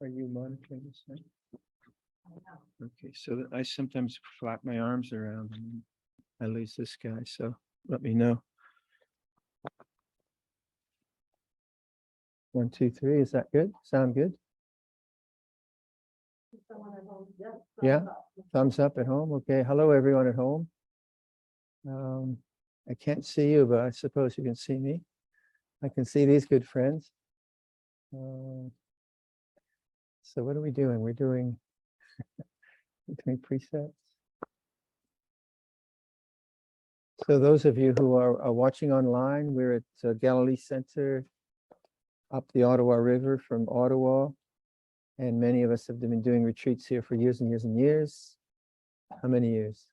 Are you monitoring this thing? Okay, so I sometimes flap my arms around and I lose this guy, so let me know. 1, 2, 3, is that good? Sound good? Yeah, thumbs up at home. Okay, hello everyone at home. I can't see you, but I suppose you can see me. I can see these good friends. So what are we doing? We're doing between precepts. So those of you who are watching online, we're at Galilee Center up the Ottawa River from Ottawa. And many of us have been doing retreats here for years and years and years. How many years?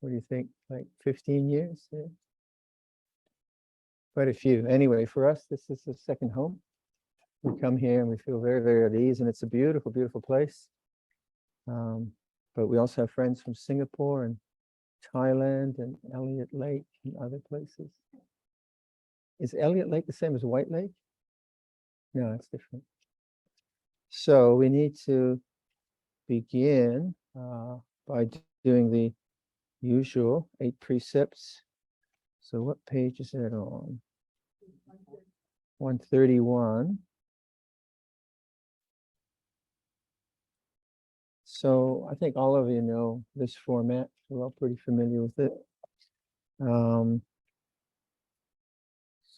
What do you think? Like 15 years? Yeah. Quite a few. Anyway, for us, this is the second home. We come here and we feel very, very at ease, and it's a beautiful, beautiful place. But we also have friends from Singapore and Thailand and Elliott Lake and other places. Is Elliott Lake the same as White Lake? No, it's different. So we need to begin by doing the usual 8 precepts. So what page is it on? 131. So I think all of you know this format. We're all pretty familiar with it. So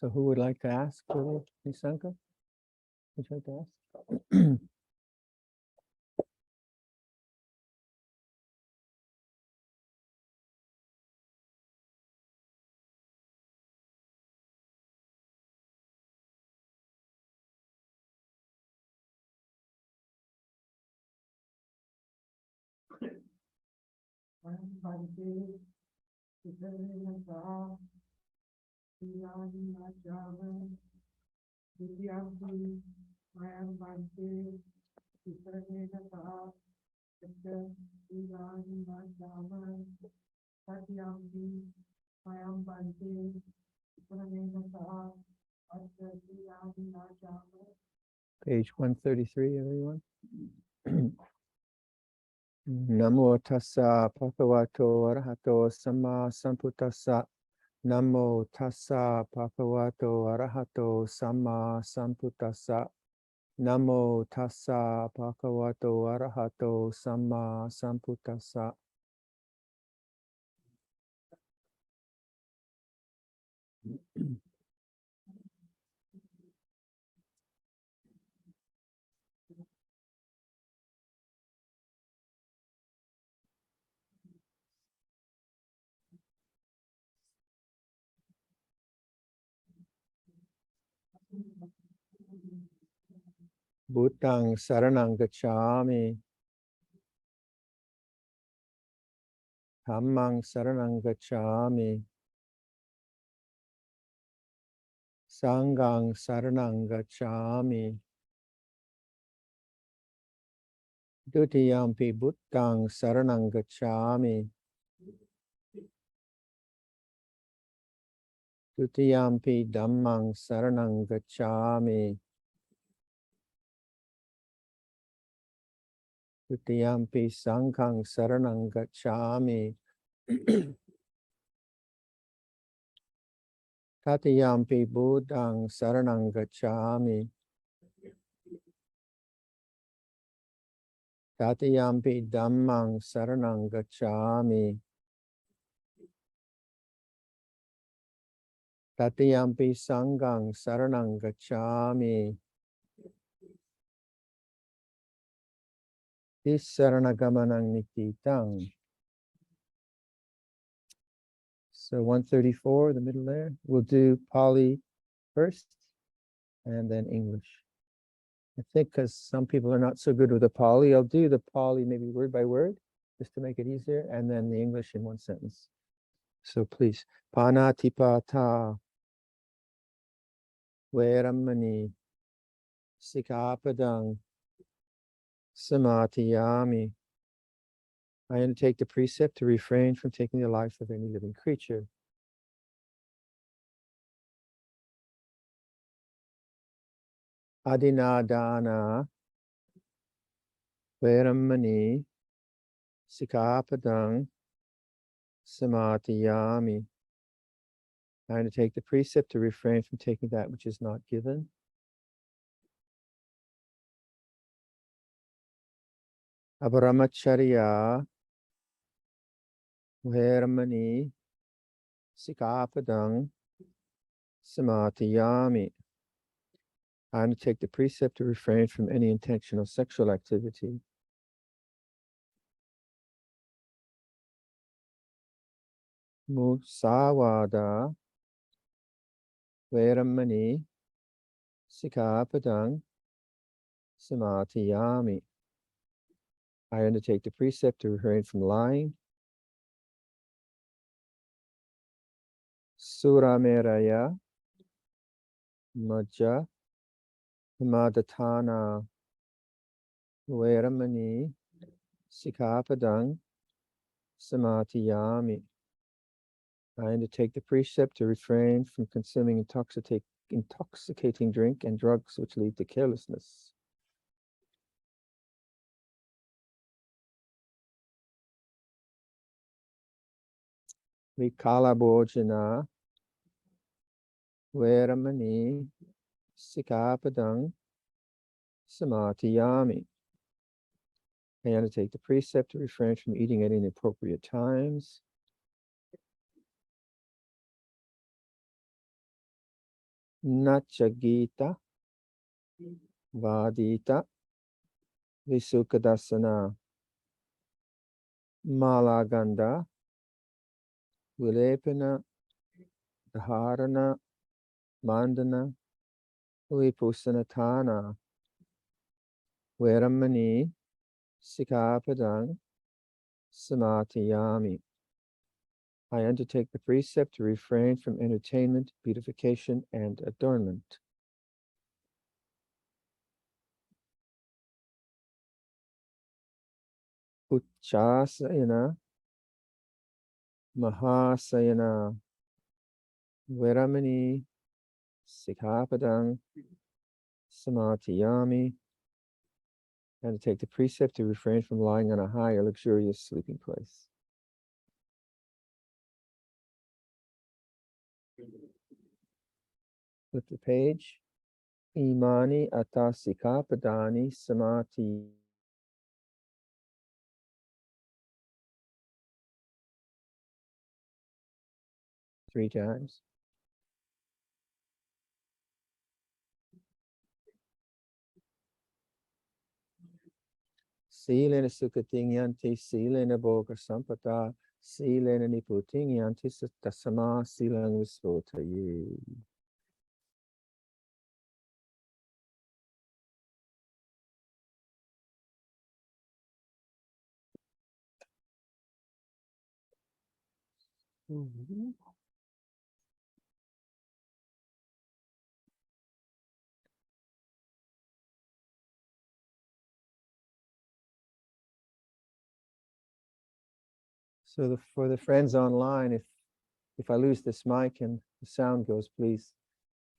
who would like to ask? Nisanka? Would you like to ask? Page 133, everyone. Namo tassa bhagavato arahato samma sambuddhassa. Namo tassa bhagavato arahato samma sambuddhassa. Namo tassa bhagavato arahato samma sambuddhassa. Buddhang saranang gacchami. Dhammang saranang gacchami. Sanghang saranang gacchami. Dutiyampi buddhang saranang gacchami. Dutiyampi dhammang saranang gacchami. Dutiyampi sanghang saranang gacchami. Tatiyampi buddhang saranang gacchami. Tatiyampi dhammang saranang gacchami. Tatiyampi sanghang saranang gacchami. Isaranagamanaṃ nikitaṃ. So 134, the middle there. We'll do Pali first and then English. I think because some people are not so good with the Pali, I'll do the Pali maybe word by word, just to make it easier, and then the English in one sentence. So please, Panatipata Veramani Sikkhapadang Samatiyami. I undertake the precept to refrain from taking the life of any living creature. Adinadana Veramani Sikkhapadang Samatiyami. I undertake the precept to refrain from taking that which is not given. Abharamacharya Veramani Sikkhapadang Samatiyami. I undertake the precept to refrain from any intentional sexual activity. Musawada Veramani Sikkhapadang Samatiyami. I undertake the precept to refrain from lying. Surameraya Majja Madatana Veramani Sikkhapadang Samatiyami. I undertake the precept to refrain from consuming intoxicating drink and drugs which lead to carelessness. Vikala Bhojana Veramani Sikkhapadang Samatiyami. I undertake the precept to refrain from eating at inappropriate times. Nachagita Vadita Visukadasana Malaganda Vilepana Dharana Mandana Vipusanatana Veramani Sikkhapadang Samatiyami. I undertake the precept to refrain from entertainment, beautification, and adornment. Uchasayana Mahasayana Veramani Sikkhapadang Samatiyami. I undertake the precept to refrain from lying on a high or luxurious sleeping place. Flip the page. Imani atasika padani samati. Three times. Silena sukatingyanti silena boga sampata silena niputingyanti tasama silang visvotaye. So for the friends online, if I lose this mic and the sound goes, please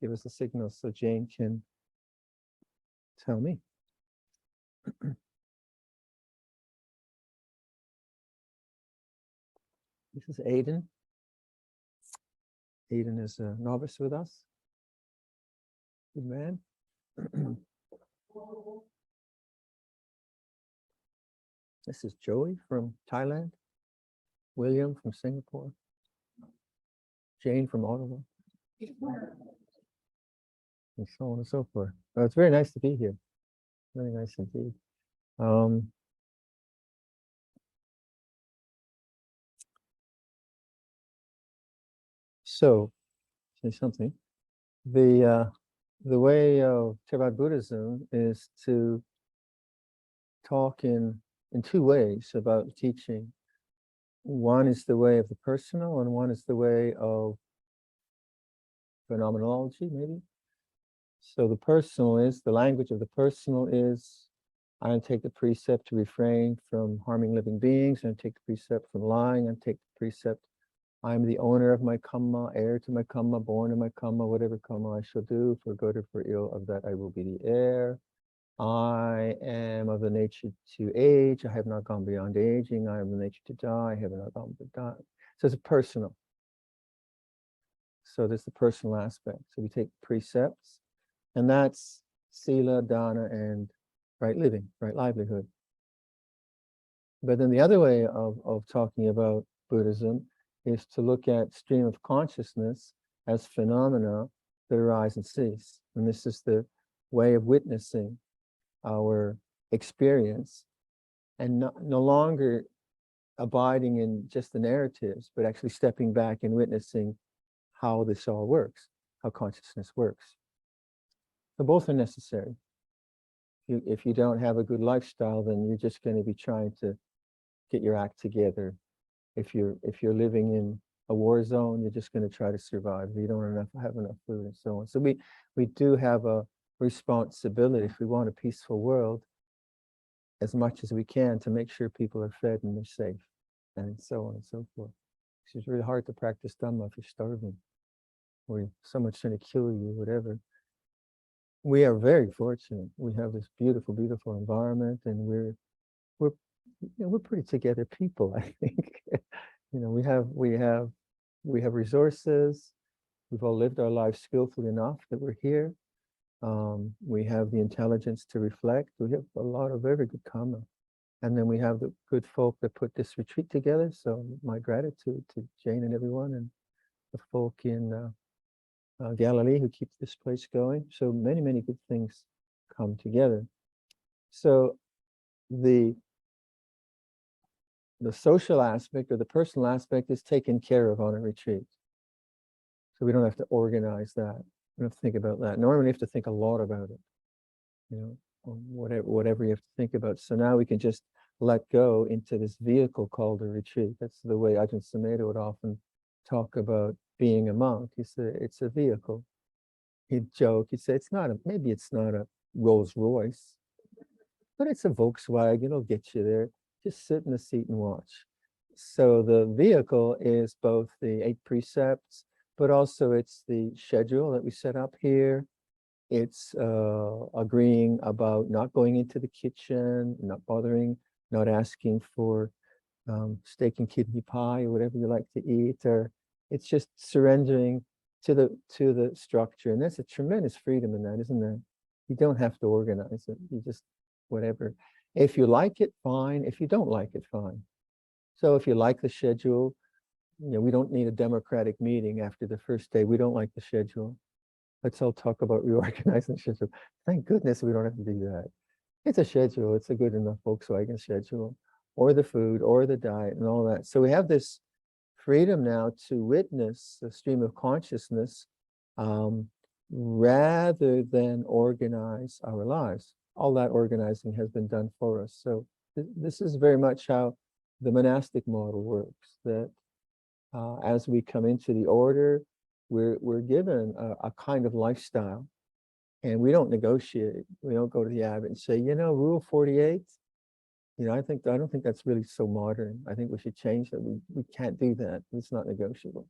give us a signal so Jane can tell me. This is Aiden. Aiden is a novice with us. Good man. This is Joey from Thailand. William from Singapore. Jane from Ottawa. And so on and so forth. It's very nice to be here. Very nice indeed. So, say something. The way of Theravada Buddhism is to talk in two ways about teaching. One is the way of the personal, and one is the way of phenomenology, maybe. So the personal is, the language of the personal is, I take the precept to refrain from harming living beings, and take the precept from lying, and take the precept, I'm the owner of my karma, heir to my karma, born in my karma, whatever karma I shall do, for good or for ill, of that I will be the heir. I am of the nature to age. I have not gone beyond aging. I am the nature to die. I have not gone beyond die. So it's personal. So there's the personal aspect. So we take precepts, and that's sila, dana, and right living, right livelihood. But then the other way of talking about Buddhism is to look at stream of consciousness as phenomena that arise and cease. And this is the way of witnessing our experience, and no longer abiding in just the narratives, but actually stepping back and witnessing how this all works, how consciousness works. So both are necessary. If you don't have a good lifestyle, then you're just going to be trying to get your act together. If you're living in a war zone, you're just going to try to survive. You don't have enough food and so on. So we do have a responsibility, if we want a peaceful world, as much as we can, to make sure people are fed and they're safe, and so on and so forth. It's really hard to practice Dhamma if you're starving, or someone's trying to kill you, whatever. We are very fortunate. We have this beautiful, beautiful environment, and we're pretty together people, I think. We have resources. We've all lived our lives skillfully enough that we're here. We have the intelligence to reflect. We have a lot of very good karma. And then we have the good folk that put this retreat together. So my gratitude to Jane and everyone, and the folk in Galilee who keeps this place going. So many, many good things come together. So the social aspect or the personal aspect is taken care of on a retreat. So we don't have to organize that. We don't have to think about that. Normally, you have to think a lot about it, whatever you have to think about. So now we can just let go into this vehicle called a retreat. That's the way Ajahn Sumedho would often talk about being a monk. He said it's a vehicle. He'd joke. He'd say maybe it's not a Rolls Royce, but it's a Volkswagen. It'll get you there. Just sit in the seat and watch. So the vehicle is both the 8 precepts, but also it's the schedule that we set up here. It's agreeing about not going into the kitchen, not bothering, not asking for steak and kidney pie or whatever you like to eat, or it's just surrendering to the structure. And that's a tremendous freedom in that, isn't there? You don't have to organize it. You just whatever. If you like it, fine. If you don't like it, fine. So if you like the schedule, we don't need a democratic meeting after the first day. We don't like the schedule. Let's all talk about reorganizing the schedule. Thank goodness we don't have to do that. It's a schedule. It's a good enough Volkswagen schedule, or the food, or the diet, and all that. So we have this freedom now to witness the stream of consciousness rather than organize our lives. All that organizing has been done for us. So this is very much how the monastic model works, that as we come into the order, we're given a kind of lifestyle, and we don't negotiate. We don't go to the abbot and say, rule 48, I don't think that's really so modern. I think we should change that. We can't do that. It's not negotiable.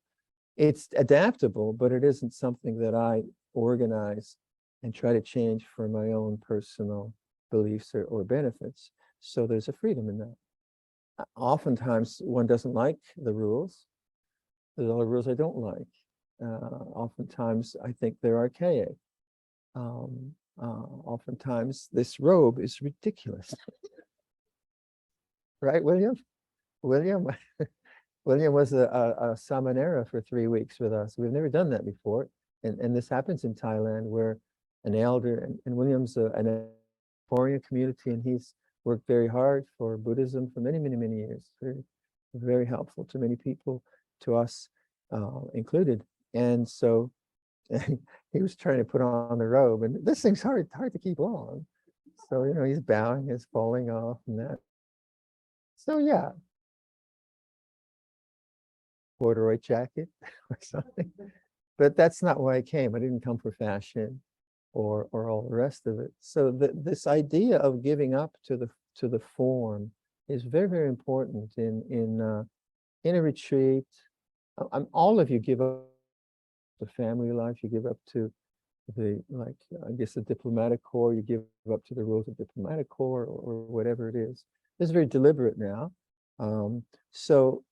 It's adaptable, but it isn't something that I organize and try to change for my own personal beliefs or benefits. So there's a freedom in that. Oftentimes one doesn't like the rules. There's a lot of rules I don't like. Oftentimes I think they're archaic. Oftentimes this robe is ridiculous. Right, William? William was a samanera for 3 weeks with us. We've never done that before. And this happens in Thailand, where an elder, and William's an Korean community, and he's worked very hard for Buddhism for many, many, many years. Very, very helpful to many people, to us. included. And so he was trying to put on the robe, and this thing's hard to keep on. So, you know, he's bowing, it's falling off and that. So yeah, corduroy jacket or something. But that's not why I came. I didn't come for fashion or all the rest of it. So this idea of giving up to the form is very, very important in a retreat. All of you give up the family life, you give up to the, like, I guess the diplomatic corps, you give up to the rules of diplomatic corps or whatever it is. This is very deliberate now. So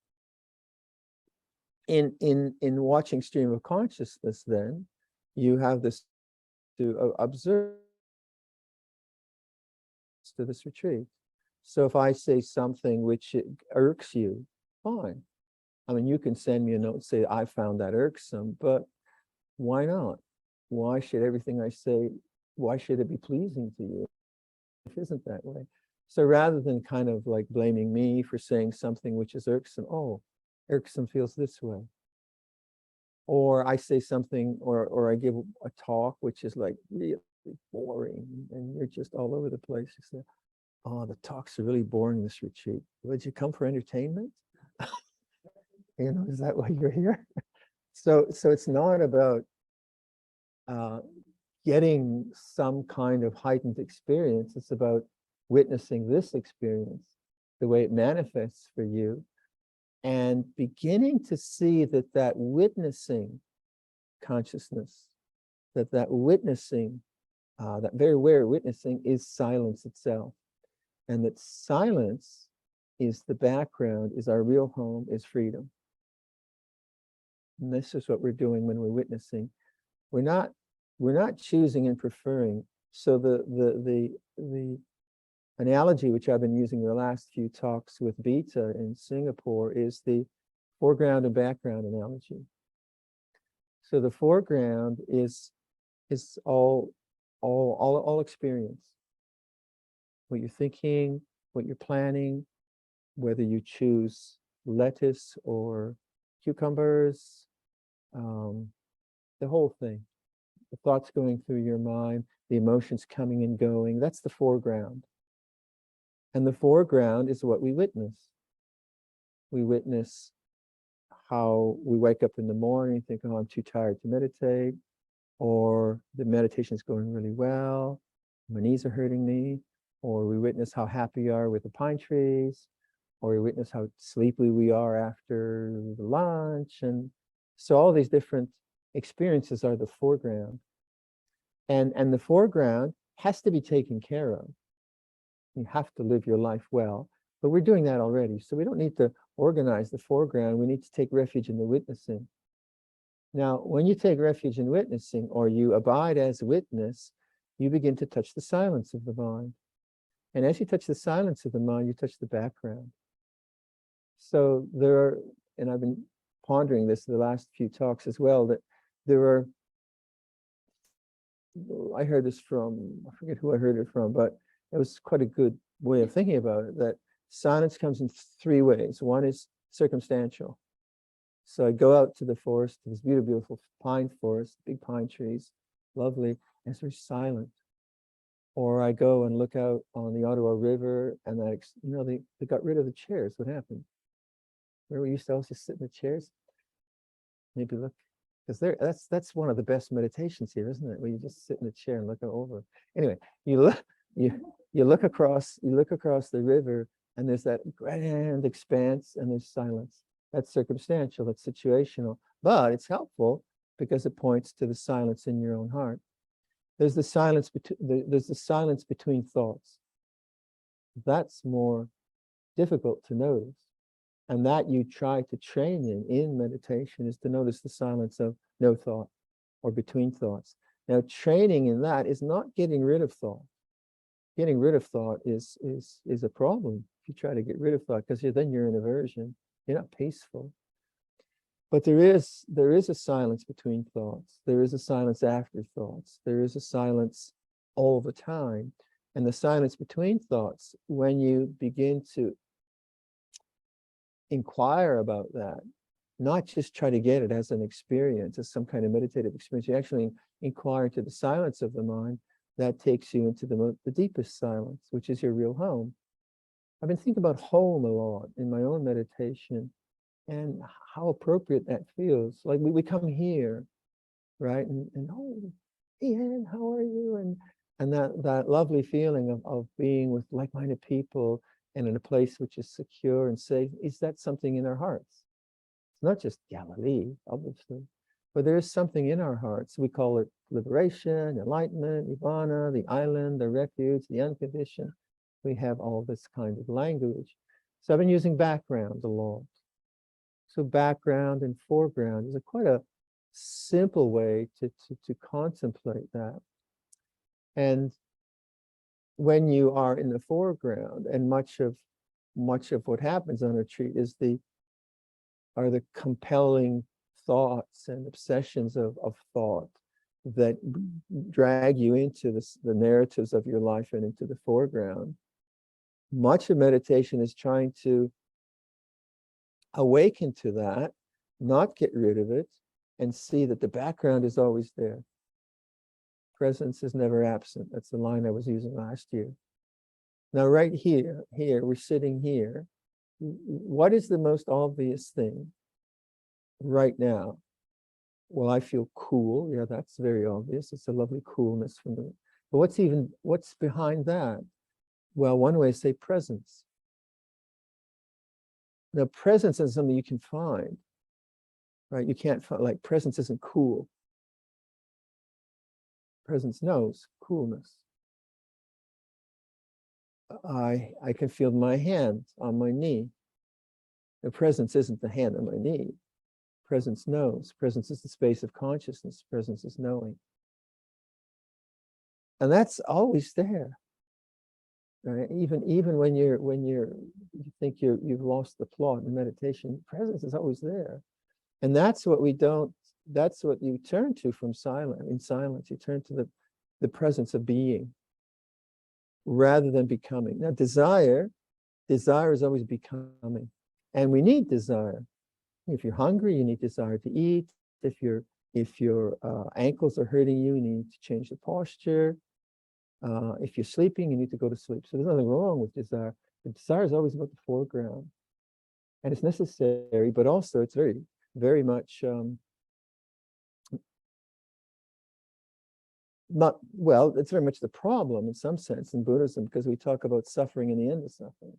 in watching stream of consciousness, then you have this to observe to this retreat. So if I say something which irks you, fine. I mean, you can send me a note and say, I found that irksome, but why not? Why should everything I say, why should it be pleasing to you? It isn't that way. So rather than kind of like blaming me for saying something which is irksome, oh, irksome feels this way. Or I say something, or I give a talk which is like really boring, and you're just all over the place. You say, oh, the talks are really boring this retreat. Did you come for entertainment? You know, is that why you're here? So it's not about getting some kind of heightened experience. It's about witnessing this experience, the way it manifests for you, and beginning to see that witnessing consciousness, that witnessing, that very aware witnessing is silence itself. And that silence is the background, is our real home, is freedom. And this is what we're doing when we're witnessing. We're not choosing and preferring. So the analogy which I've been using the last few talks with Beta in Singapore is the foreground and background analogy. So the foreground is all experience. What you're thinking, what you're planning, whether you choose lettuce or cucumbers, the whole thing. The thoughts going through your mind, the emotions coming and going, that's the foreground. And the foreground is what we witness. We witness how we wake up in the morning, think, oh, I'm too tired to meditate, or the meditation is going really well, my knees are hurting me, or we witness how happy we are with the pine trees, or we witness how sleepy we are after the lunch. And so all these different experiences are the foreground. And the foreground has to be taken care of. You have to live your life well, but we're doing that already. So we don't need to organize the foreground. We need to take refuge in the witnessing. Now, when you take refuge in witnessing, or you abide as witness, you begin to touch the silence of the mind. And as you touch the silence of the mind, you touch the background. So there are, and I've been pondering this in the last few talks as well, that there are, I heard this from, I forget who I heard it from, but it was quite a good way of thinking about it, that silence comes in three ways. One is circumstantial. So I go out to the forest, to this beautiful, beautiful pine forest, big pine trees, lovely, and it's very silent. Or I go and look out on the Ottawa River, and that, you know, they got rid of the chairs. What happened? Where we used to always just sit in the chairs. Maybe look, because that's one of the best meditations here, isn't it? Where you just sit in the chair and look over. Anyway, you look across the river, and there's that grand expanse, and there's silence. That's circumstantial, that's situational, but it's helpful because it points to the silence in your own heart. There's the silence between thoughts. That's more difficult to notice, and that you try to train in meditation is to notice the silence of no thought or between thoughts. Now, training in that is not getting rid of thought. Getting rid of thought is a problem if you try to get rid of thought, because then you're in aversion. You're not peaceful. But there is a silence between thoughts. There is a silence after thoughts. There is a silence all the time. And the silence between thoughts, when you begin to inquire about that, not just try to get it as an experience, as some kind of meditative experience. You actually inquire into the silence of the mind. That takes you into the deepest silence, which is your real home. I've been thinking about home a lot in my own meditation, and how appropriate that feels. Like we come here, right? And oh, Ian, how are you? And that lovely feeling of being with like-minded people and in a place which is secure and safe, is that something in our hearts? It's not just Galilee, obviously, but there is something in our hearts. We call it liberation, enlightenment, nirvana, the island, the refuge, the unconditioned. We have all this kind of language. So I've been using background a lot. So background and foreground is quite a simple way to contemplate that. And when you are in the foreground, and much of what happens on a retreat are the compelling thoughts and obsessions of thought that drag you into the narratives of your life and into the foreground. Much of meditation is trying to awaken to that, not get rid of it, and see that the background is always there. Presence is never absent. That's the line I was using last year. Now, right here, we're sitting here. What is the most obvious thing right now? Well, I feel cool. Yeah, that's very obvious. It's a lovely coolness from the. But what's behind that? Well, one way is say presence. Now, presence is something you can find, right? You can't find, like, presence isn't cool. Presence knows coolness. I can feel my hand on my knee. The presence isn't the hand on my knee. Presence knows. Presence is the space of consciousness. Presence is knowing. And that's always there. Right? Even when you think you've lost the plot in meditation, presence is always there. And that's what you turn to from silence. In silence, you turn to the presence of being rather than becoming. Now, desire is always becoming. And we need desire. If you're hungry, you need desire to eat. If your ankles are hurting you, you need to change the posture. If you're sleeping, you need to go to sleep. So there's nothing wrong with desire. But desire is always about the foreground. And it's necessary, but also it's very, very much it's very much the problem in some sense in Buddhism, because we talk about suffering and the end of suffering.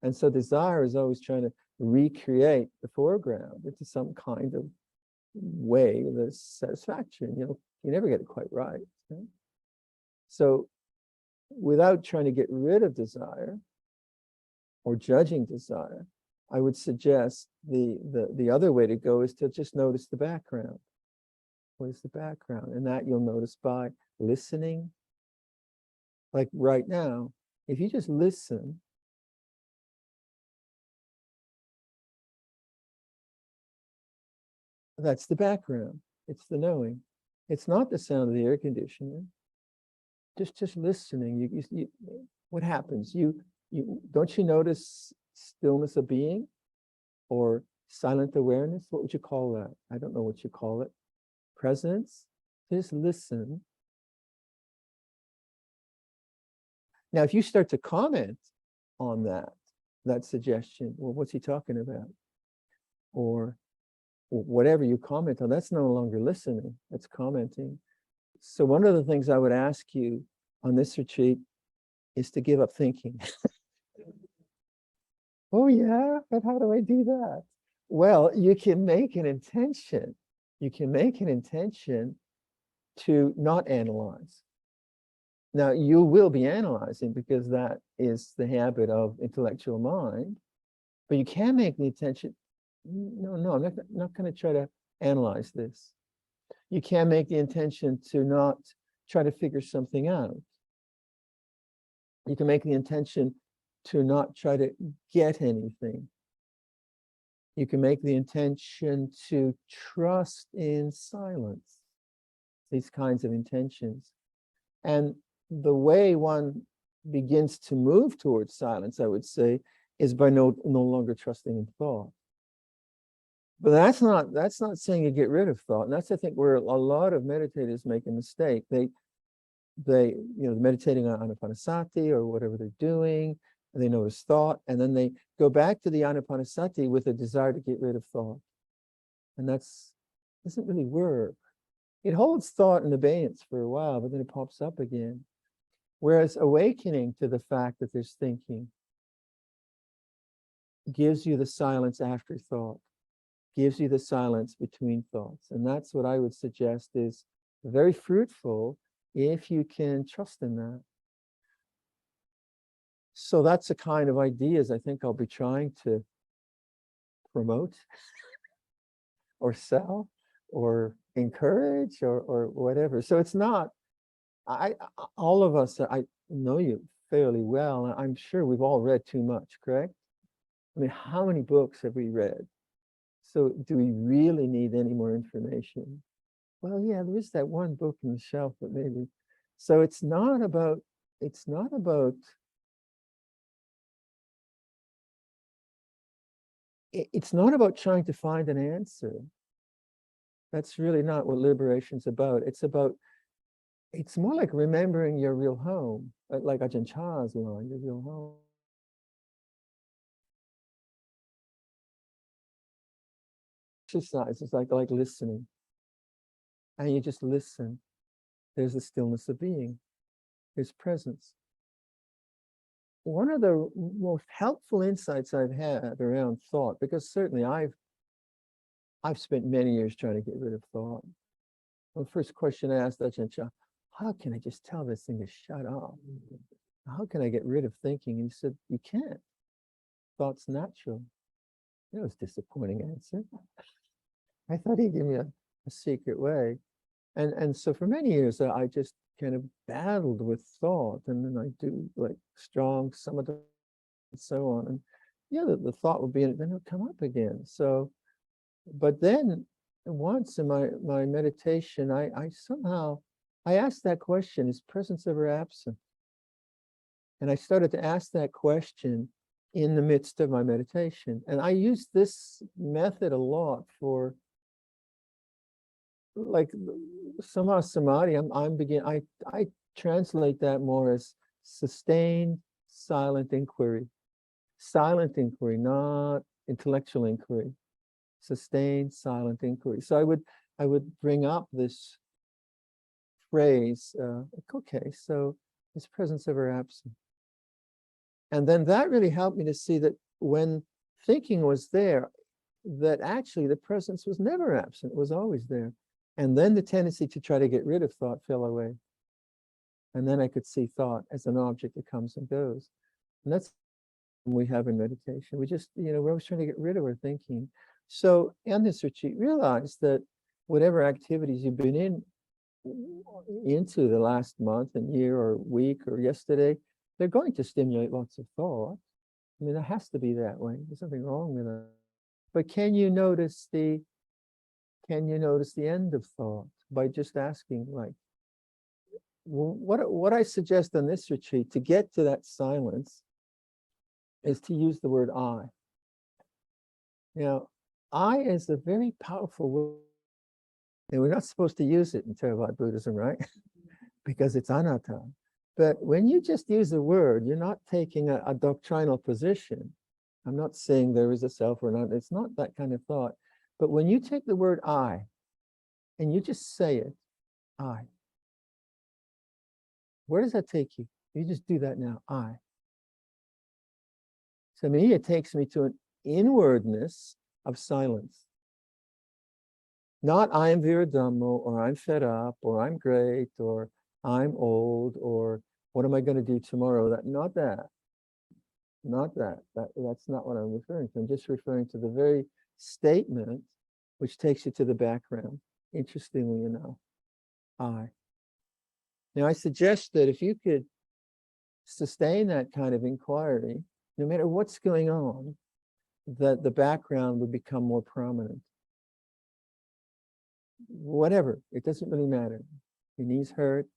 And so desire is always trying to recreate the foreground into some kind of way that's satisfaction. You never get it quite right. Okay? So without trying to get rid of or judging desire, I would suggest the other way to go is to just notice the background. What is the background? And that you'll notice by listening. Like right now, if you just listen, that's the background. It's the knowing. It's not the sound of the air conditioner. Just listening. You what happens? You don't you notice stillness of being or silent awareness? What would you call that? I don't know what you call it. Presence. Just listen. Now, if you start to comment on that suggestion, well, what's he talking about? Or whatever you comment on, that's no longer listening, that's commenting. So one of the things I would ask you on this retreat is to give up thinking. Oh yeah, but how do I do that? Well, you can make an intention. You can make an intention to not analyze. Now, you will be analyzing because that is the habit of intellectual mind, but you can make the intention, no, I'm not going to try to analyze this. You can make the intention to not try to figure something out. You can make the intention to not try to get anything. You can make the intention to trust in silence. These kinds of intentions. And the way one begins to move towards silence, I would say, is by no longer trusting in thought. But that's not saying you get rid of thought. And that's, I think, where a lot of meditators make a mistake. They meditating on anapanasati or whatever they're doing, and they notice thought, and then they go back to the anapanasati with a desire to get rid of thought. And that's doesn't really work. It holds thought in abeyance for a while, but then it pops up again. Whereas awakening to the fact that there's thinking gives you the silence after thought, gives you the silence between thoughts. And that's what I would suggest is very fruitful if you can trust in that. So that's the kind of ideas I think I'll be trying to promote or sell or encourage or whatever. So it's not, all of us, I know you fairly well, and I'm sure we've all read too much, correct? I mean, how many books have we read? So do we really need any more information? Well, yeah, there is that one book on the shelf, but maybe. So it's not about trying to find an answer. That's really not what liberation's about. It's more like remembering your real home, like Ajahn Chah's line, your real home. Exercise is like listening. And you just listen. There's the stillness of being. There's presence. One of the most helpful insights I've had around thought, because certainly I've spent many years trying to get rid of thought. Well, the first question I asked Ajahn Chah, how can I just tell this thing to shut up? How can I get rid of thinking? And he said, you can't. Thought's natural. That was a disappointing answer. I thought he'd give me a secret way. And so for many years, I just kind of battled with thought, and then I do like strong samatha and so on. And yeah, the thought would be in it, then it would come up again. So, but then once in my meditation, I asked that question, is presence ever absent? And I started to ask that question in the midst of my meditation. And I used this method a lot for like samadhi. I translate that more as sustained silent inquiry. Silent inquiry, not intellectual inquiry. Sustained silent inquiry. So I would bring up this phrase, okay, so is presence ever absent? And then that really helped me to see that when thinking was there, that actually the presence was never absent, it was always there. And then the tendency to try to get rid of thought fell away. And then I could see thought as an object that comes and goes. And that's what we have in meditation. We just, we're always trying to get rid of our thinking. So in this retreat, realize that whatever activities you've been into the last month and year or week or yesterday, they're going to stimulate lots of thought. I mean, it has to be that way. There's nothing wrong with that. But can you notice the end of thought by just asking, like, what I suggest on this retreat to get to that silence is to use the word I. I is a very powerful word, and we're not supposed to use it in Theravada Buddhism, right? Because it's anatta. But when you just use the word, you're not taking a doctrinal position. I'm not saying there is a self or not. It's not that kind of thought. But when you take the word I, and you just say it, I. Where does that take you? You just do that now, I. To me, it takes me to an inwardness of silence. Not I am Viradhammo, or I'm fed up, or I'm great, or I'm old, or what am I going to do tomorrow? Not that. That's not what I'm referring to. I'm just referring to the very statement which takes you to the background. Interestingly enough, I. Now, I suggest that if you could sustain that kind of inquiry, no matter what's going on, that the background would become more prominent. Whatever, it doesn't really matter. Your knees hurt,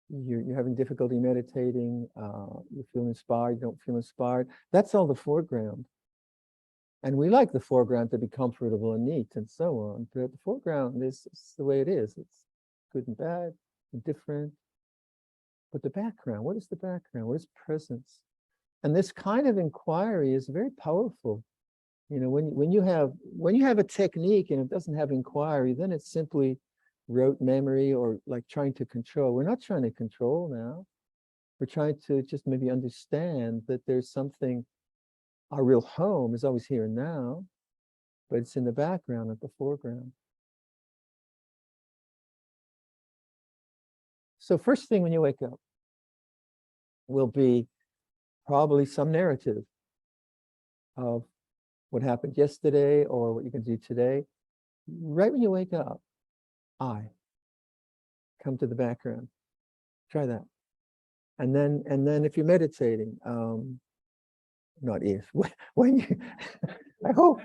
you're having difficulty meditating, you feel inspired, you don't feel inspired. That's all the foreground. And we like the foreground to be comfortable and neat and so on. But the foreground is the way it is. It's good and bad, and different. But the background, what is the background? What is presence? And this kind of inquiry is very powerful. You know, when you have a technique and it doesn't have inquiry, then it's simply rote memory or like trying to control. We're not trying to control now. We're trying to just maybe understand that there's something, our real home is always here and now, but it's in the background, at the foreground. So first thing when you wake up will be probably some narrative of what happened yesterday or what you can do today. Right when you wake up, I come to the background. Try that. And then if you're meditating, not if, when you, I hope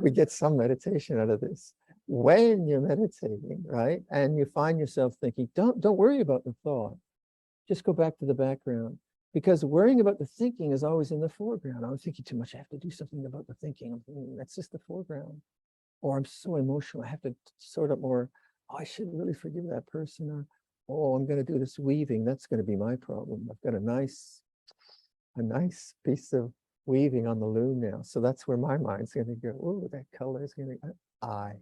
we get some meditation out of this. When you're meditating, right? And you find yourself thinking, don't worry about the thought. Just go back to the background. Because worrying about the thinking is always in the foreground. I'm thinking too much, I have to do something about the thinking. I'm thinking, that's just the foreground. Or I'm so emotional, I have to sort up more, oh, I should really forgive that person. Or, oh, I'm going to do this weaving. That's going to be my problem. I've got a nice piece of weaving on the loom now. So that's where my mind's going to go, oh, that color is going to go, I.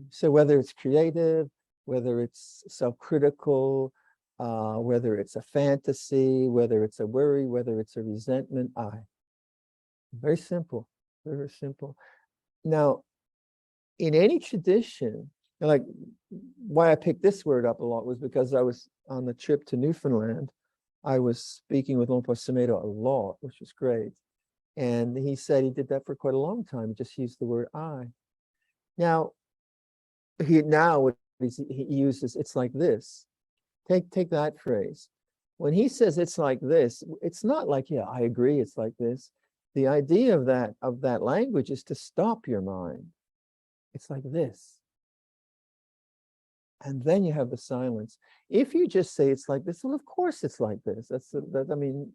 So whether it's creative, whether it's self-critical, whether it's a fantasy, whether it's a worry, whether it's a resentment, I. Very simple, very simple. Now, in any tradition, like why I picked this word up a lot was because I was on the trip to Newfoundland. I was speaking with Luang a lot, which was great. And he said he did that for quite a long time, just used the word I. Now, he uses, it's like this. Take that phrase. When he says it's like this, it's not like, yeah, I agree, it's like this. The idea of that language is to stop your mind. It's like this. And then you have the silence. If you just say it's like this, well, of course it's like this. I mean,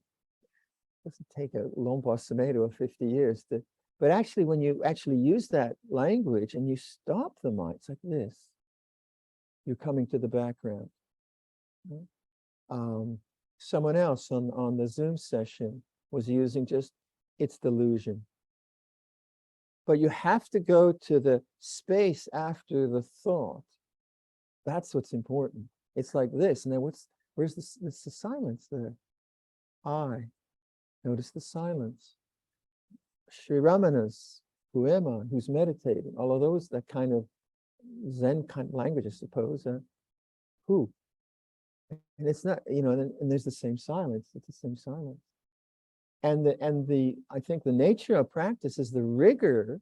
it doesn't take a Luang of 50 years to, but actually when you actually use that language and you stop the mind, it's like this. You're coming to the background. Someone else on the Zoom session was using just, it's delusion. But you have to go to the space after the thought. That's what's important. It's like this. And then where's the silence there? I. Notice the silence. Sri Ramana's, who am I, who's meditating, all of those, that kind of Zen kind of language, I suppose. Who? And it's not, you know, and there's the same silence. It's the same silence. And I think the nature of practice is the rigor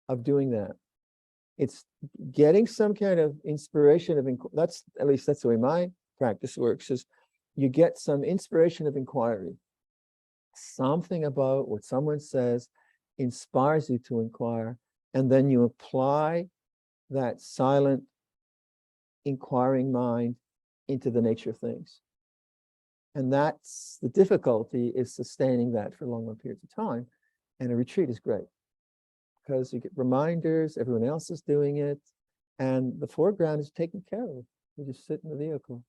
of doing that. It's getting some kind of inspiration of, at least that's the way my practice works, is you get some inspiration of inquiry. Something about what someone says inspires you to inquire, and then you apply that silent, inquiring mind into the nature of things. And that's the difficulty, is sustaining that for longer periods of time. And a retreat is great because you get reminders, everyone else is doing it, and the foreground is taken care of. You just sit in the vehicle.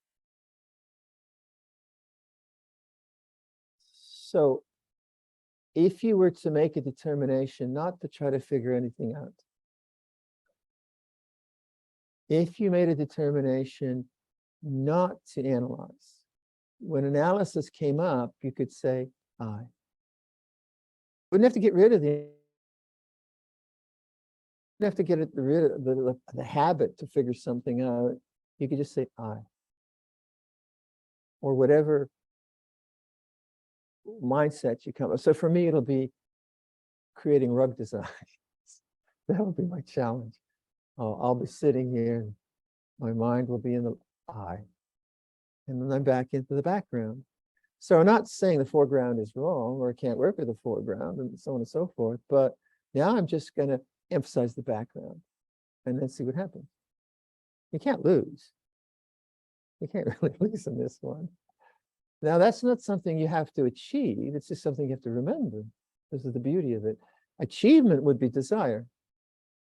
So if you were to make a determination not to try to figure anything out, if you made a determination not to analyze, when analysis came up, you could say, I. Wouldn't have to get rid of the rid of the habit to figure something out. You could just say I. Or whatever mindset you come up. So for me, it'll be creating rug designs. That would be my challenge. I'll be sitting here and my mind will be in the I. And then I'm back into the background. So I'm not saying the foreground is wrong or I can't work with the foreground and so on and so forth, but now I'm just going to emphasize the background and then see what happens. You can't lose. You can't really lose in this one. Now, that's not something you have to achieve. It's just something you have to remember. This is the beauty of it. Achievement would be desire.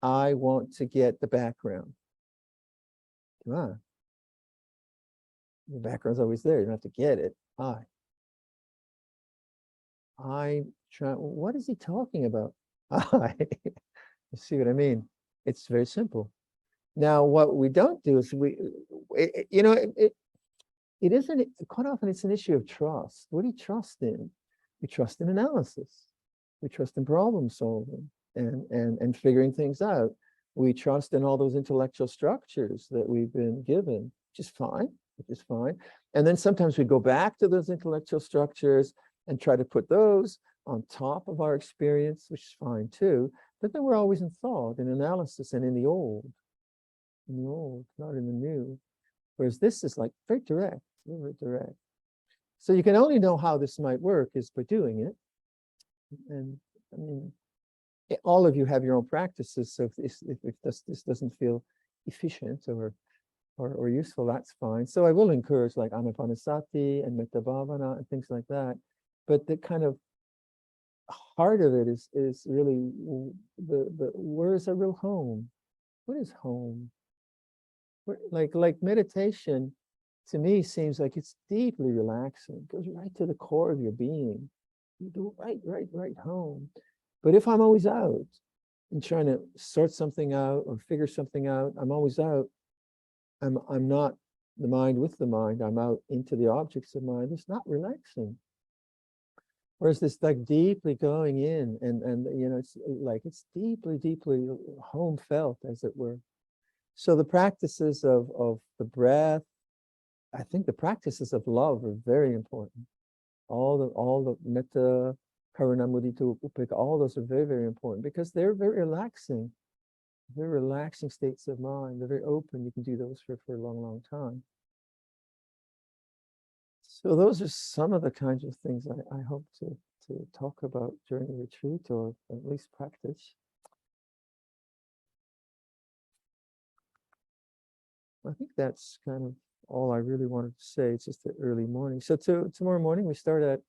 I want to get the background. Come on. The background's always there. You don't have to get it. I try. What is he talking about? You see what I mean? It's very simple. Now, what we don't do is it isn't, quite often it's an issue of trust. What do you trust in? We trust in analysis. We trust in problem solving and figuring things out. We trust in all those intellectual structures that we've been given, which is fine, And then sometimes we go back to those intellectual structures and try to put those on top of our experience, which is fine too. But then we're always in thought, in analysis, and in the old, not in the new. Whereas this is like very direct, very direct. So you can only know how this might work is by doing it. And I mean, all of you have your own practices. So if this doesn't feel efficient or useful, that's fine. So I will encourage like anapanasati and metta bhavana and things like that. But the kind of heart of it is really the where is a real home? What is home? Like meditation to me seems like it's deeply relaxing. It goes right to the core of your being. You go right home. But if I'm always out and trying to sort something out or figure something out, I'm always out. I'm not the mind with the mind. I'm out into the objects of mind. It's not relaxing. Whereas this like deeply going in and you know, it's like it's deeply home felt, as it were. So the practices of the breath, I think the practices of love are very important. All the metta, karuna, mudita, upekkha, all those are very important because they're very relaxing states of mind. They're very open. You can do those for a long time. So those are some of the kinds of things I hope to talk about during the retreat, or at least practice. I think that's kind of all I really wanted to say. It's just the early morning. So tomorrow morning we start at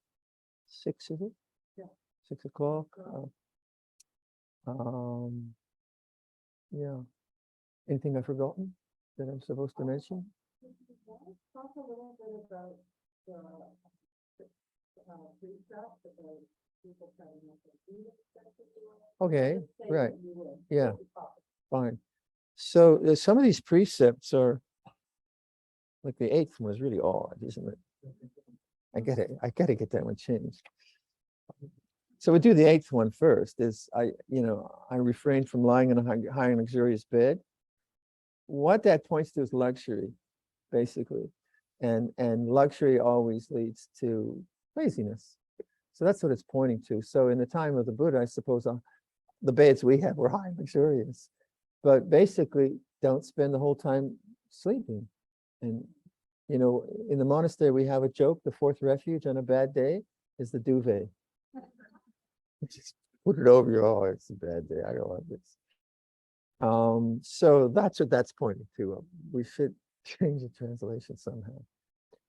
6, is it? Yeah. 6 o'clock. Yeah. Anything I've forgotten that I'm supposed to mention? Talk a little bit about the Okay, right. Yeah, fine. So some of these precepts are like the 8th one is really odd, isn't it? I gotta get that one changed. So we do the 8th one first. Is I refrain from lying in a high and luxurious bed. What that points to is luxury, basically, and luxury always leads to laziness. So that's what it's pointing to. So in the time of the Buddha, I suppose the beds we have were high and luxurious, but basically don't spend the whole time sleeping. And in the monastery we have a joke: the 4th refuge on a bad day is the duvet. Just put it over your, oh, it's a bad day, I don't want this. So that's what that's pointing to. We should change the translation somehow.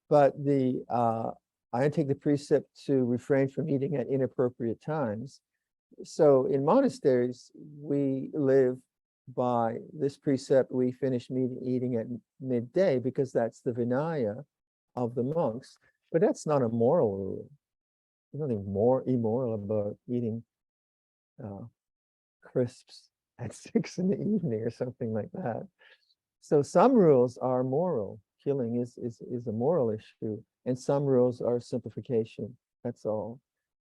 But I take the precept to refrain from eating at inappropriate times. So in monasteries, we live by this precept. We finish eating at midday because that's the Vinaya of the monks. But that's not a moral rule. There's nothing more immoral about eating crisps at 6 in the evening or something like that. So some rules are moral. Killing is a moral issue, and some rules are simplification. That's all.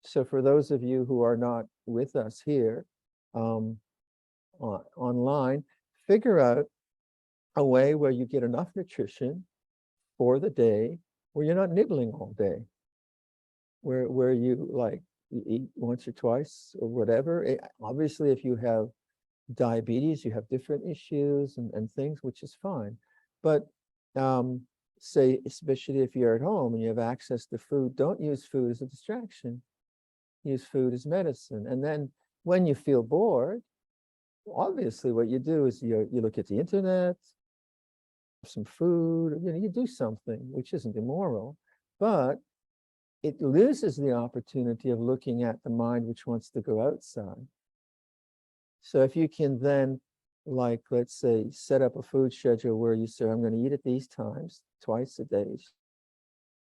So for those of you who are not with us here online, figure out a way where you get enough nutrition for the day, where you're not nibbling all day, where you like you eat once or twice or whatever. Obviously, if you have diabetes, you have different issues and things, which is fine. But say, especially if you're at home and you have access to food, don't use food as a distraction. Use food as medicine. And then when you feel bored, obviously what you do is you look at the internet, some food, you do something, which isn't immoral, but it loses the opportunity of looking at the mind which wants to go outside. So if you can then, like, let's say, set up a food schedule where you say, I'm going to eat at these times, twice a day,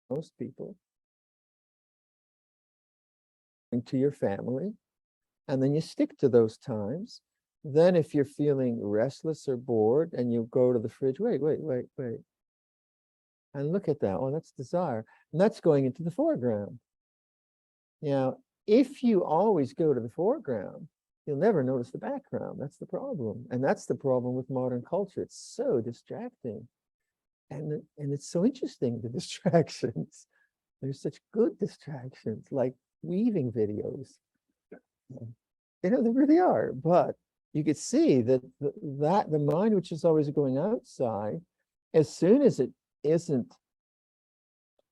most people, to your family, and then you stick to those times. Then if you're feeling restless or bored and you go to the fridge, wait, and look at that. Oh, that's desire. And that's going into the foreground. Now, if you always go to the foreground, you'll never notice the background. That's the problem. And that's the problem with modern culture. It's so distracting. And it's so interesting, the distractions. There's such good distractions, like weaving videos. They really are. But you could see that the mind, which is always going outside, as soon as it isn't,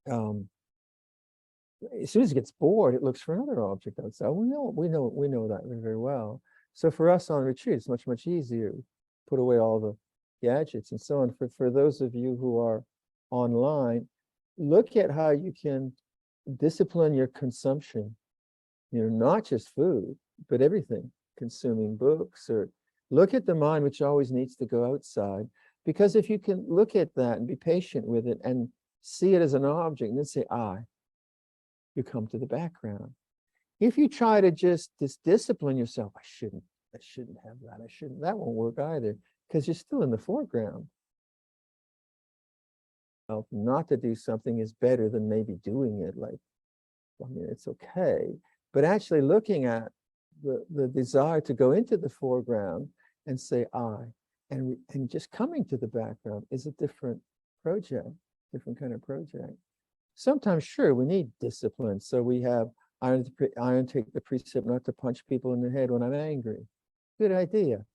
as soon as it gets bored, it looks for another object outside. We know that very well. So for us on retreat, it's much easier. Put away all the gadgets and so on. For those of you who are online, look at how you can discipline your consumption. Not just food, but everything. Consuming books, or look at the mind, which always needs to go outside. Because if you can look at that and be patient with it and see it as an object, and then say, I, you come to the background. If you try to just discipline yourself, I shouldn't have that. That won't work either, because you're still in the foreground. Not to do something is better than maybe doing it. Like, it's okay. But actually looking at the desire to go into the foreground and say, I, and just coming to the background is a different project, different kind of project. Sometimes, sure, we need discipline. So we have, I take the precept not to punch people in the head when I'm angry. Good idea.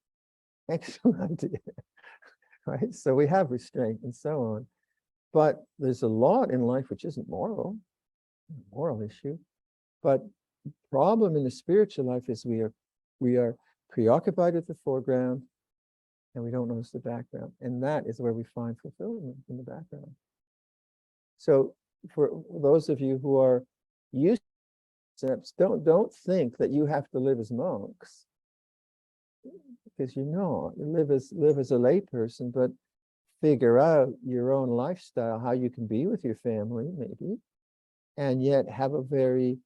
Excellent idea. Right? So we have restraint and so on. But there's a lot in life which isn't moral issue. But the problem in the spiritual life is we are preoccupied with the foreground and we don't notice the background. And that is where we find fulfillment, in the background. So for those of you who are used to steps, don't think that you have to live as monks, because you're not. You live as a layperson, but figure out your own lifestyle, how you can be with your family, maybe, and yet have a very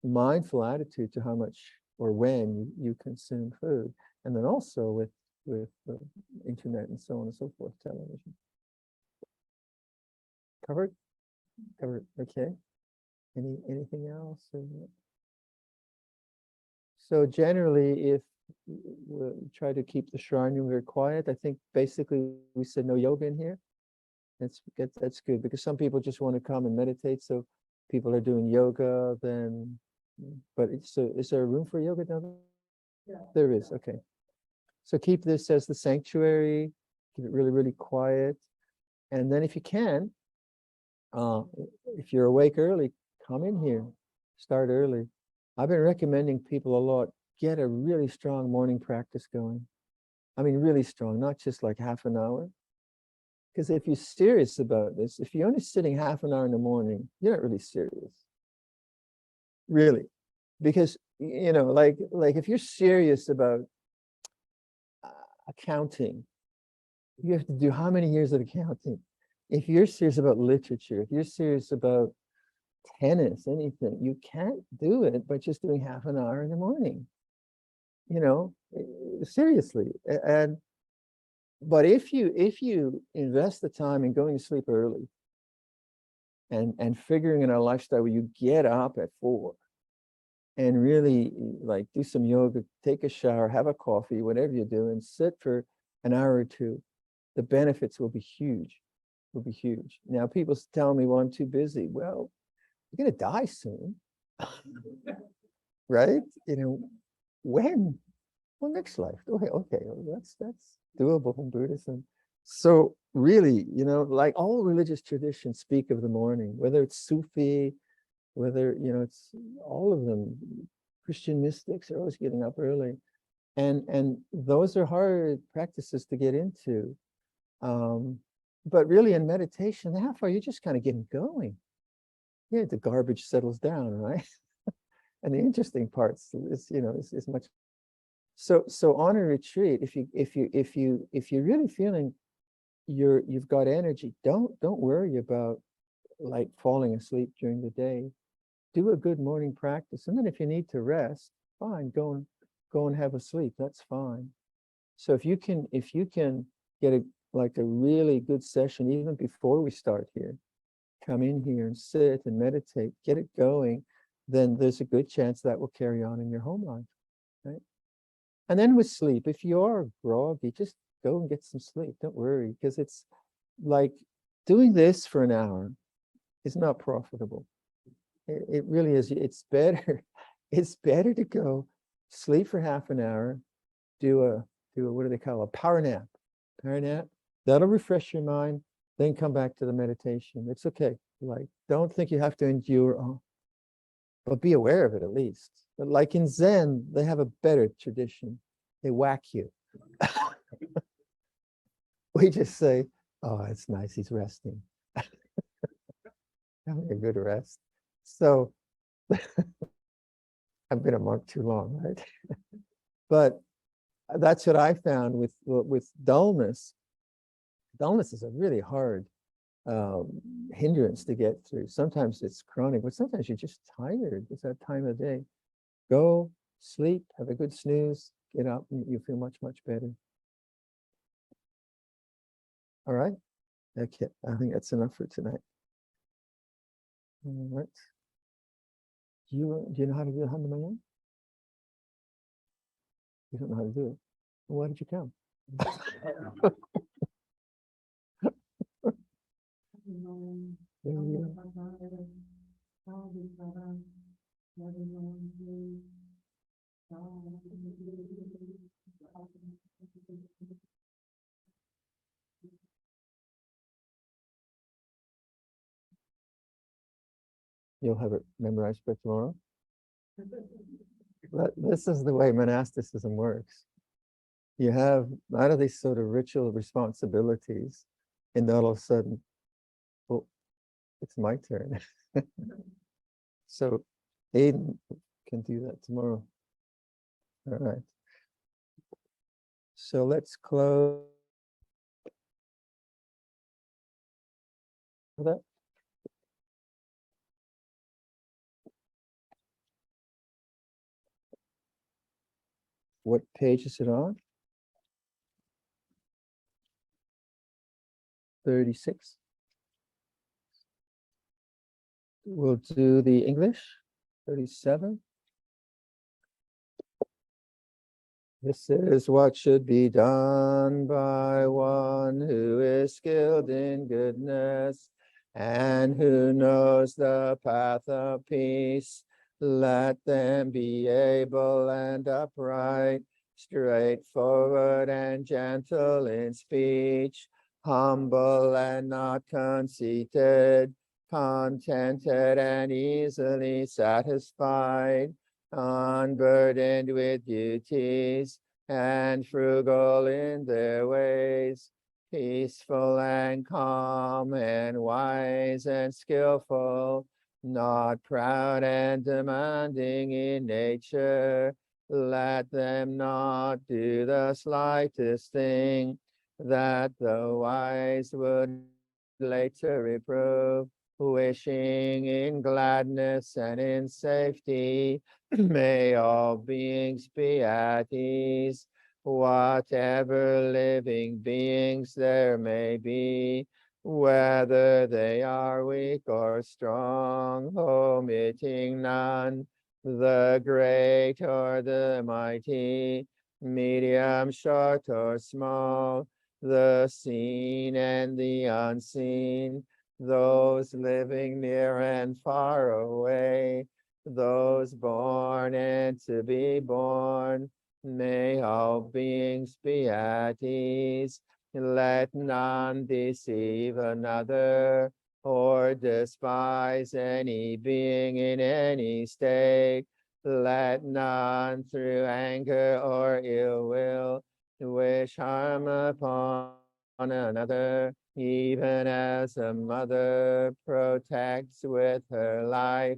mindful attitude to how much or when you consume food. And then also with the internet and so on and so forth, television. Covered? Okay. Anything else? So generally, if we try to keep the shrine room very quiet, I think basically we said no yoga in here. That's good, because some people just want to come and meditate. So people are doing yoga then, but is there room for yoga down there? Yeah. There is. Okay. So keep this as the sanctuary, keep it really quiet. And then if you can, if you're awake early, come in here, start early. I've been recommending people a lot, get a really strong morning practice going. I mean, really strong, not just like half an hour. Because if you're serious about this, if you're only sitting half an hour in the morning, you're not really serious. Really. Because, like if you're serious about accounting, you have to do how many years of accounting? If you're serious about literature, if you're serious about tennis, anything, you can't do it by just doing half an hour in the morning. Seriously. But if you invest the time in going to sleep early and figuring in a lifestyle where you get up at 4 and really like do some yoga, take a shower, have a coffee, whatever you do, and sit for an hour or two, the benefits will be huge. Now people tell me, well, I'm too busy. Well, you're gonna die soon. Right? When? Well, next life. Okay, well, that's doable in Buddhism. So really, like all religious traditions speak of the morning, whether it's Sufi, whether it's all of them. Christian mystics are always getting up early, and those are hard practices to get into. But really, in meditation, how far you're just kind of getting going. Yeah, the garbage settles down, right? And the interesting parts is much So on a retreat, if you're really feeling you've got energy, don't worry about like falling asleep during the day. Do a good morning practice, and then if you need to rest, fine, go and have a sleep. That's fine. So if you can get a really good session even before we start here, come in here and sit and meditate, get it going, then there's a good chance that will carry on in your home life, right? And then with sleep, if you are groggy, just go and get some sleep. Don't worry, because it's like doing this for an hour is not profitable. It really is. It's better. It's better to go sleep for half an hour, do a what do they call a power nap? Power nap. That'll refresh your mind. Then come back to the meditation. It's okay. Like, don't think you have to endure all, but be aware of it at least. But like in Zen, they have a better tradition. They whack you. We just say, "Oh, it's nice. He's resting, having a good rest." So I've been a monk too long, right? But that's what I found with dullness. Dullness is a really hard hindrance to get through. Sometimes it's chronic, but sometimes you're just tired. It's that time of day. Go sleep, have a good snooze, get up, and you feel much, much better. All right. Okay, I think that's enough for tonight. All right. Do you know how to do Handamayam? You don't know how to do it. Well, why did you come? There you go. You'll have it memorized by tomorrow. This is the way monasticism works. You have none of these sort of ritual responsibilities, and then all of a sudden, well, it's my turn. So Aiden can do that tomorrow. All right. So let's close that. What page is it on? 36. We'll do the English. 37. This is what should be done by one who is skilled in goodness and who knows the path of peace. Let them be able and upright, straightforward and gentle in speech, humble and not conceited, contented and easily satisfied, unburdened with duties, and frugal in their ways, peaceful and calm and wise and skillful, not proud and demanding in nature. Let them not do the slightest thing that the wise would later reprove, wishing in gladness and in safety. May all beings be at ease, whatever living beings there may be, whether they are weak or strong, omitting none, the great or the mighty, medium, short or small, the seen and the unseen, those living near and far away, those born and to be born. May all beings be at ease. Let none deceive another or despise any being in any state. Let none through anger or ill will wish harm upon another, even as a mother protects with her life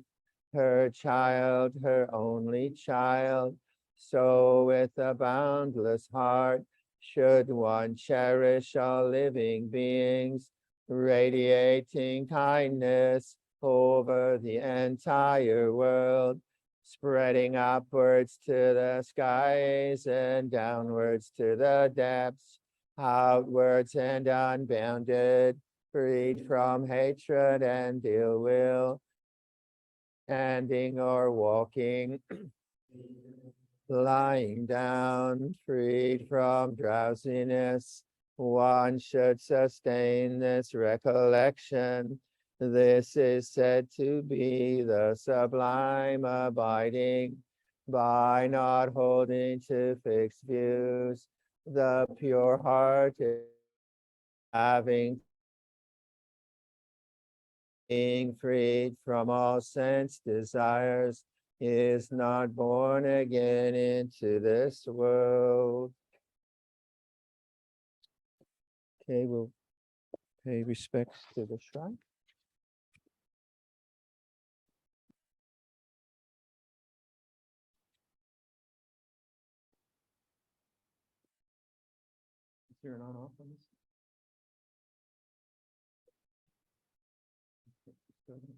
her child, her only child. So with a boundless heart, should one cherish all living beings, radiating kindness over the entire world, spreading upwards to the skies and downwards to the depths, outwards and unbounded, freed from hatred and ill will, standing or walking, lying down, freed from drowsiness. One should sustain this recollection. This is said to be the sublime abiding, by not holding to fixed views. The pure heart is having, being freed from all sense desires, is not born again into this world. Okay, we'll pay respects to the shrine. Is there an on-off on this?